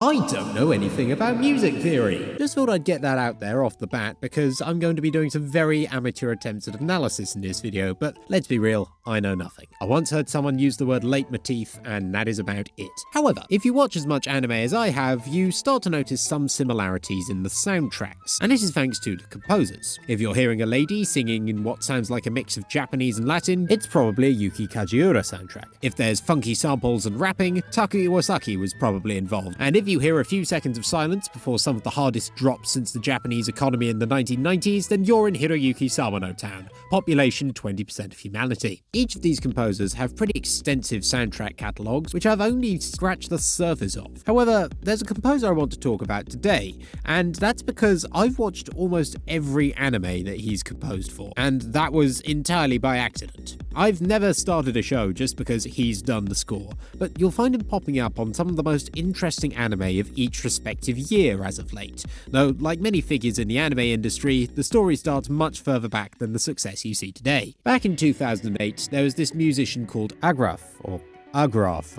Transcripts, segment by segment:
I don't know anything about music theory. Just thought I'd get that out there off the bat because I'm going to be doing some very amateur attempts at analysis in this video, but let's be real, I know nothing. I once heard someone use the word leitmotif, and that is about it. However, if you watch as much anime as I have, you start to notice some similarities in the soundtracks, and this is thanks to the composers. If you're hearing a lady singing in what sounds like a mix of Japanese and Latin, it's probably a Yuki Kajiura soundtrack. If there's funky samples and rapping, Taku Iwasaki was probably involved, and if you hear a few seconds of silence before some of the hardest drops since the Japanese economy in the 1990s, then you're in Hiroyuki Sawano Town, population 20% of humanity. Each of these composers have pretty extensive soundtrack catalogues, which I've only scratched the surface of. However, there's a composer I want to talk about today, and that's because I've watched almost every anime that he's composed for, and that was entirely by accident. I've never started a show just because he's done the score, but you'll find him popping up on some of the most interesting anime of each respective year as of late. Though, like many figures in the anime industry, the story starts much further back than the success you see today. Back in 2008, there was this musician called Agraf,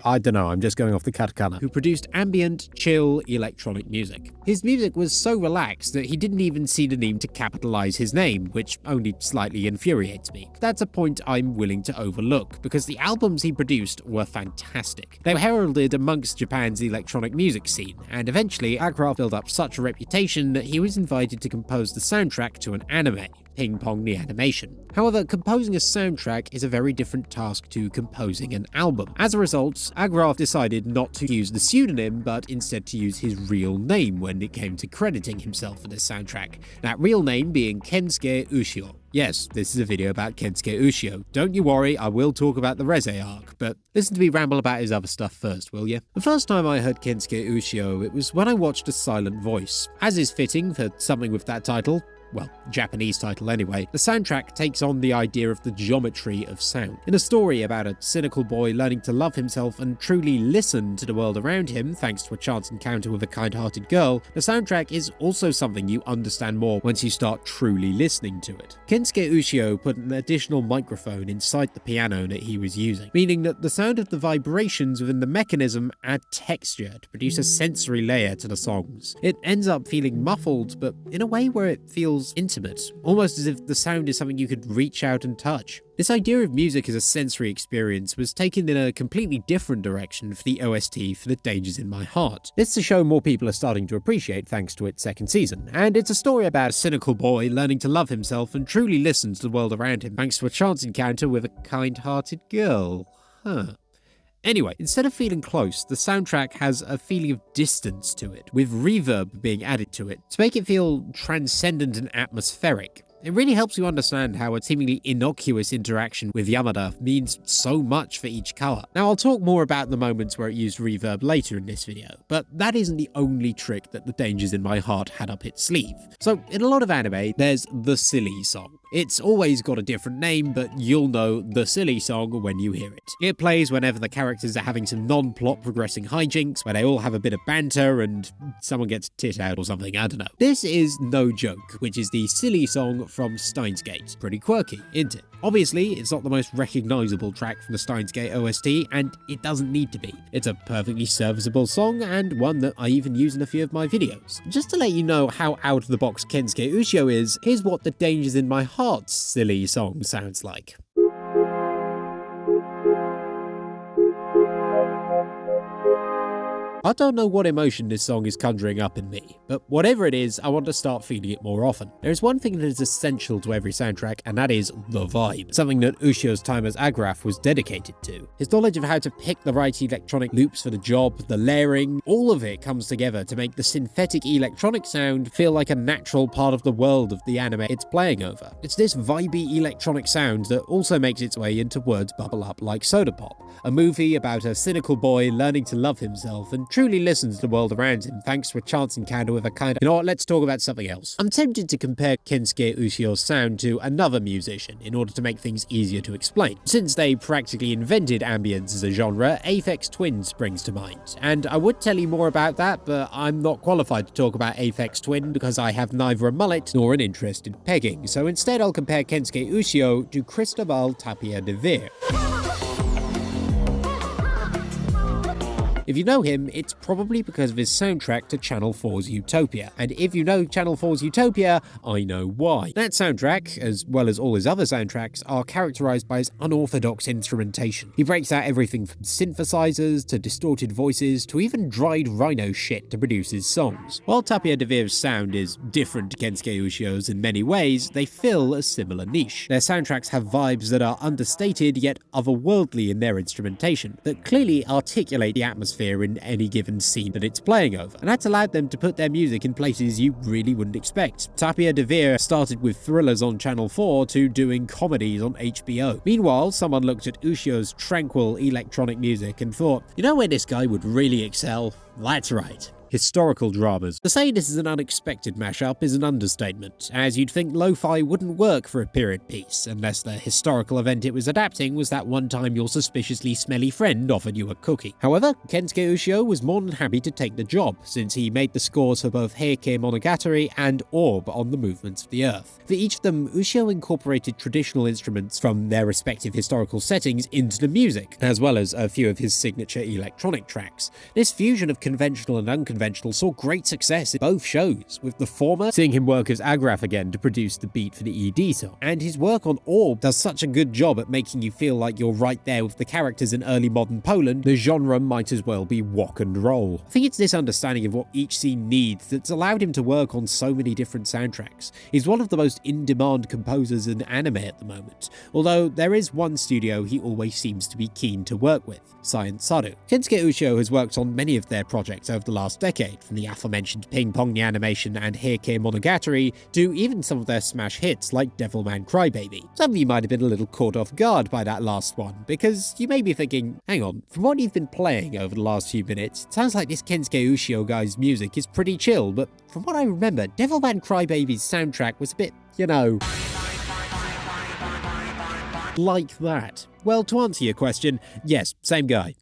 I don't know, I'm just going off the katakana, who produced ambient, chill, electronic music. His music was so relaxed that he didn't even see the need to capitalize his name, which only slightly infuriates me. That's a point I'm willing to overlook, because the albums he produced were fantastic. They were heralded amongst Japan's electronic music scene, and eventually Agraf built up such a reputation that he was invited to compose the soundtrack to an anime, Ping Pong the Animation. However, composing a soundtrack is a very different task to composing an album. As a result, Agraf decided not to use the pseudonym, but instead to use his real name when it came to crediting himself for the soundtrack, that real name being Kensuke Ushio. Yes, this is a video about Kensuke Ushio. Don't you worry, I will talk about the Reze Arc, but listen to me ramble about his other stuff first, will you? The first time I heard Kensuke Ushio, it was when I watched A Silent Voice. As is fitting for something with that title, well, Japanese title anyway, the soundtrack takes on the idea of the geometry of sound. In a story about a cynical boy learning to love himself and truly listen to the world around him thanks to a chance encounter with a kind-hearted girl, the soundtrack is also something you understand more once you start truly listening to it. Kensuke Ushio put an additional microphone inside the piano that he was using, meaning that the sound of the vibrations within the mechanism add texture to produce a sensory layer to the songs. It ends up feeling muffled, but in a way where it feels intimate, almost as if the sound is something you could reach out and touch. This idea of music as a sensory experience was taken in a completely different direction for the OST for The Dangers in My Heart. This is a show more people are starting to appreciate thanks to its second season, and it's a story about a cynical boy learning to love himself and truly listen to the world around him thanks to a chance encounter with a kind-hearted girl. Anyway, instead of feeling close, the soundtrack has a feeling of distance to it, with reverb being added to it to make it feel transcendent and atmospheric. It really helps you understand how a seemingly innocuous interaction with Yamada means so much for each color. Now, I'll talk more about the moments where it used reverb later in this video, but that isn't the only trick that The Dangers in My Heart had up its sleeve. So, in a lot of anime, there's the silly song. It's always got a different name, but you'll know the silly song when you hear it. It plays whenever the characters are having some non-plot progressing hijinks, where they all have a bit of banter and someone gets tit out or something, I don't know. This is No Joke, which is the silly song from Steins Gate. Pretty quirky, isn't it? Obviously, it's not the most recognizable track from the Steins Gate OST, and it doesn't need to be. It's a perfectly serviceable song, and one that I even use in a few of my videos. Just to let you know how out of the box Kensuke Ushio is, here's what The Dangers in My Heart's silly song sounds like. I don't know what emotion this song is conjuring up in me, but whatever it is, I want to start feeling it more often. There is one thing that is essential to every soundtrack, and that is the vibe, something that Ushio's time as Agraf was dedicated to. His knowledge of how to pick the right electronic loops for the job, the layering, all of it comes together to make the synthetic electronic sound feel like a natural part of the world of the anime it's playing over. It's this vibey electronic sound that also makes its way into Words Bubble Up Like Soda Pop, a movie about a cynical boy learning to love himself and truly listens to the world around him thanks to a chance encounter with a kind of... You know what, let's talk about something else. I'm tempted to compare Kensuke Ushio's sound to another musician in order to make things easier to explain. Since they practically invented ambience as a genre, Aphex Twin springs to mind. And I would tell you more about that, but I'm not qualified to talk about Aphex Twin because I have neither a mullet nor an interest in pegging. So instead I'll compare Kensuke Ushio to Cristobal Tapia de Veer. If you know him, it's probably because of his soundtrack to Channel 4's Utopia. And if you know Channel 4's Utopia, I know why. That soundtrack, as well as all his other soundtracks, are characterized by his unorthodox instrumentation. He breaks out everything from synthesizers to distorted voices to even dried rhino shit to produce his songs. While Tapia de Veer's sound is different to Kensuke Ushio's in many ways, they fill a similar niche. Their soundtracks have vibes that are understated yet otherworldly in their instrumentation, that clearly articulate the atmosphere in any given scene that it's playing over, and that's allowed them to put their music in places you really wouldn't expect. Tapia de Veer started with thrillers on Channel 4 to doing comedies on HBO. Meanwhile, someone looked at Ushio's tranquil electronic music and thought, you know where this guy would really excel? That's right. Historical dramas. To say this is an unexpected mashup is an understatement, as you'd think lo-fi wouldn't work for a period piece, unless the historical event it was adapting was that one time your suspiciously smelly friend offered you a cookie. However, Kensuke Ushio was more than happy to take the job, since he made the scores for both Heike Monogatari and Orb on the Movements of the Earth. For each of them, Ushio incorporated traditional instruments from their respective historical settings into the music, as well as a few of his signature electronic tracks. This fusion of conventional and unconventional saw great success in both shows, with the former seeing him work as Agraf again to produce the beat for the ED song. And his work on Orb does such a good job at making you feel like you're right there with the characters in early modern Poland, the genre might as well be wok and roll. I think it's this understanding of what each scene needs that's allowed him to work on so many different soundtracks. He's one of the most in-demand composers in anime at the moment, although there is one studio he always seems to be keen to work with, Science Saru. Kensuke Ushio has worked on many of their projects over the last decade, from the aforementioned Ping Pong the Animation and Heike Monogatari to even some of their smash hits like Devilman Crybaby. Some of you might have been a little caught off guard by that last one, because you may be thinking, hang on, from what you've been playing over the last few minutes, it sounds like this Kensuke Ushio guy's music is pretty chill, but from what I remember, Devilman Crybaby's soundtrack was a bit, you know, like that. Well, to answer your question, yes, same guy.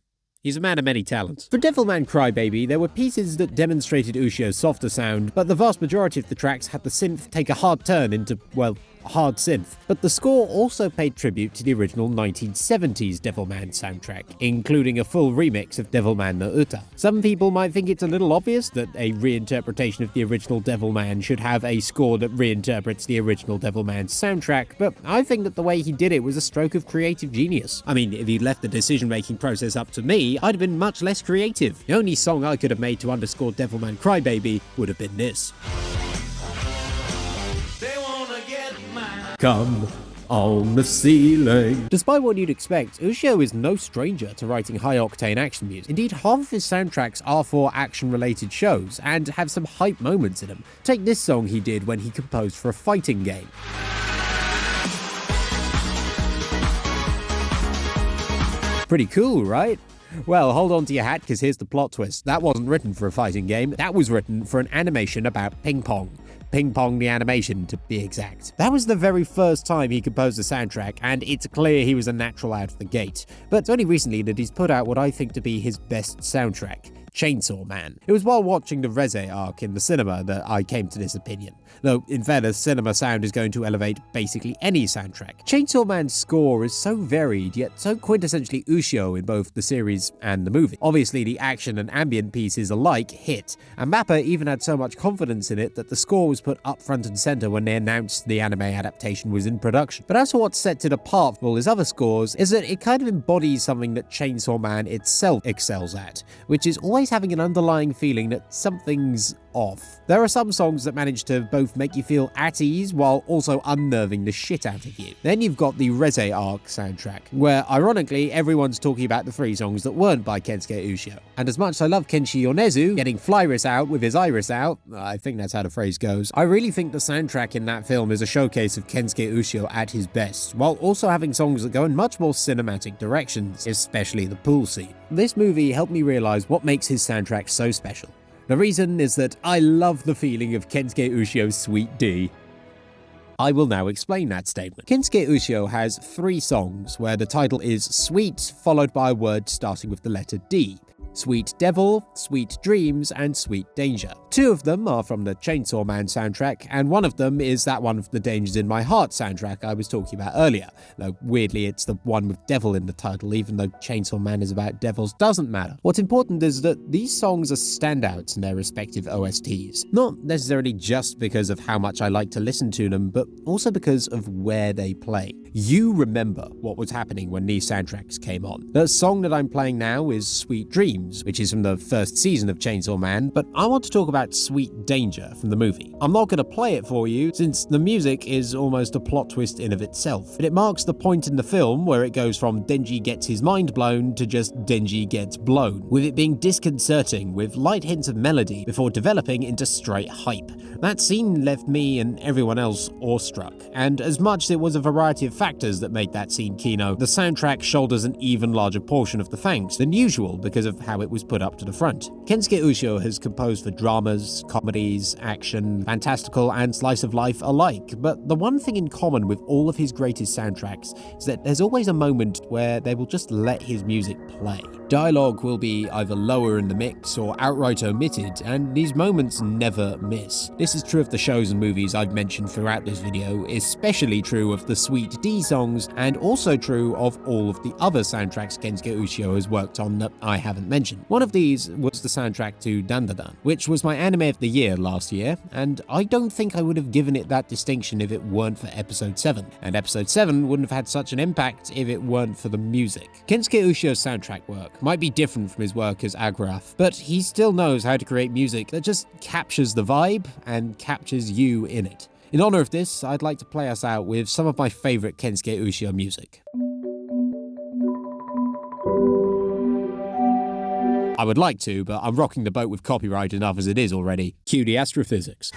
He's a man of many talents. For Devilman Crybaby, there were pieces that demonstrated Ushio's softer sound, but the vast majority of the tracks had the synth take a hard turn into, well, hard synth. But the score also paid tribute to the original 1970s Devilman soundtrack, including a full remix of Devilman no Uta. Some people might think it's a little obvious that a reinterpretation of the original Devilman should have a score that reinterprets the original Devilman soundtrack, but I think that the way he did it was a stroke of creative genius. I mean, if he'd left the decision-making process up to me, I'd have been much less creative. The only song I could have made to underscore Devilman Crybaby would have been this. Come on the ceiling. Despite what you'd expect, Ushio is no stranger to writing high-octane action music. Indeed, half of his soundtracks are for action-related shows and have some hype moments in them. Take this song he did when he composed for a fighting game. Pretty cool, right? Well, hold on to your hat, because here's the plot twist. That wasn't written for a fighting game. That was written for an animation about ping pong. Ping Pong the Animation, to be exact. That was the very first time he composed a soundtrack, and it's clear he was a natural out of the gate. But it's only recently that he's put out what I think to be his best soundtrack, Chainsaw Man. It was while watching the Reze Arc in the cinema that I came to this opinion. Though, in fairness, cinema sound is going to elevate basically any soundtrack. Chainsaw Man's score is so varied, yet so quintessentially Ushio in both the series and the movie. Obviously, the action and ambient pieces alike hit, and Mappa even had so much confidence in it that the score was put up front and center when they announced the anime adaptation was in production. But as for what sets it apart from all his other scores, is that it kind of embodies something that Chainsaw Man itself excels at, which is always having an underlying feeling that something's off. There are some songs that manage to both make you feel at ease while also unnerving the shit out of you. Then you've got the Reze Arc soundtrack, where ironically everyone's talking about the 3 songs that weren't by Kensuke Ushio. And as much as I love Kenshi Yonezu getting Flyrus out with his iris out, I think that's how the phrase goes, I really think the soundtrack in that film is a showcase of Kensuke Ushio at his best, while also having songs that go in much more cinematic directions, especially the pool scene. This movie helped me realize what makes his soundtrack so special. The reason is that I love the feeling of Kensuke Ushio's Sweet D. I will now explain that statement. Kensuke Ushio has 3 songs where the title is Sweet followed by a word starting with the letter D. Sweet Devil, Sweet Dreams, and Sweet Danger. Two of them are from the Chainsaw Man soundtrack, and one of them is that one of the Dangers in My Heart soundtrack I was talking about earlier. Though weirdly it's the one with devil in the title, even though Chainsaw Man is about devils, doesn't matter. What's important is that these songs are standouts in their respective OSTs. Not necessarily just because of how much I like to listen to them, but also because of where they play. You remember what was happening when these soundtracks came on. The song that I'm playing now is Sweet Dreams, which is from the first season of Chainsaw Man, but I want to talk about Sweet Danger from the movie. I'm not going to play it for you, since the music is almost a plot twist in of itself, but it marks the point in the film where it goes from Denji gets his mind blown to just Denji gets blown, with it being disconcerting with light hints of melody before developing into straight hype. That scene left me and everyone else awestruck, and as much as it was a variety of factors that made that scene kino, the soundtrack shoulders an even larger portion of the thanks than usual because of how it was put up to the front. Kensuke Ushio has composed for dramas, comedies, action, fantastical, and slice of life alike, but the one thing in common with all of his greatest soundtracks is that there's always a moment where they will just let his music play. Dialogue will be either lower in the mix or outright omitted, and these moments never miss. This is true of the shows and movies I've mentioned throughout this video, especially true of the Sweet D songs, and also true of all of the other soundtracks Kensuke Ushio has worked on that I haven't mentioned. One of these was the soundtrack to Dandadan, which was my anime of the year last year, and I don't think I would have given it that distinction if it weren't for episode 7, and episode 7 wouldn't have had such an impact if it weren't for the music. Kensuke Ushio's soundtrack work might be different from his work as Agrath, but he still knows how to create music that just captures the vibe and captures you in it. In honor of this, I'd like to play us out with some of my favorite Kensuke Ushio music. I would like to, but I'm rocking the boat with copyright enough as it is already. Cue the astrophysics.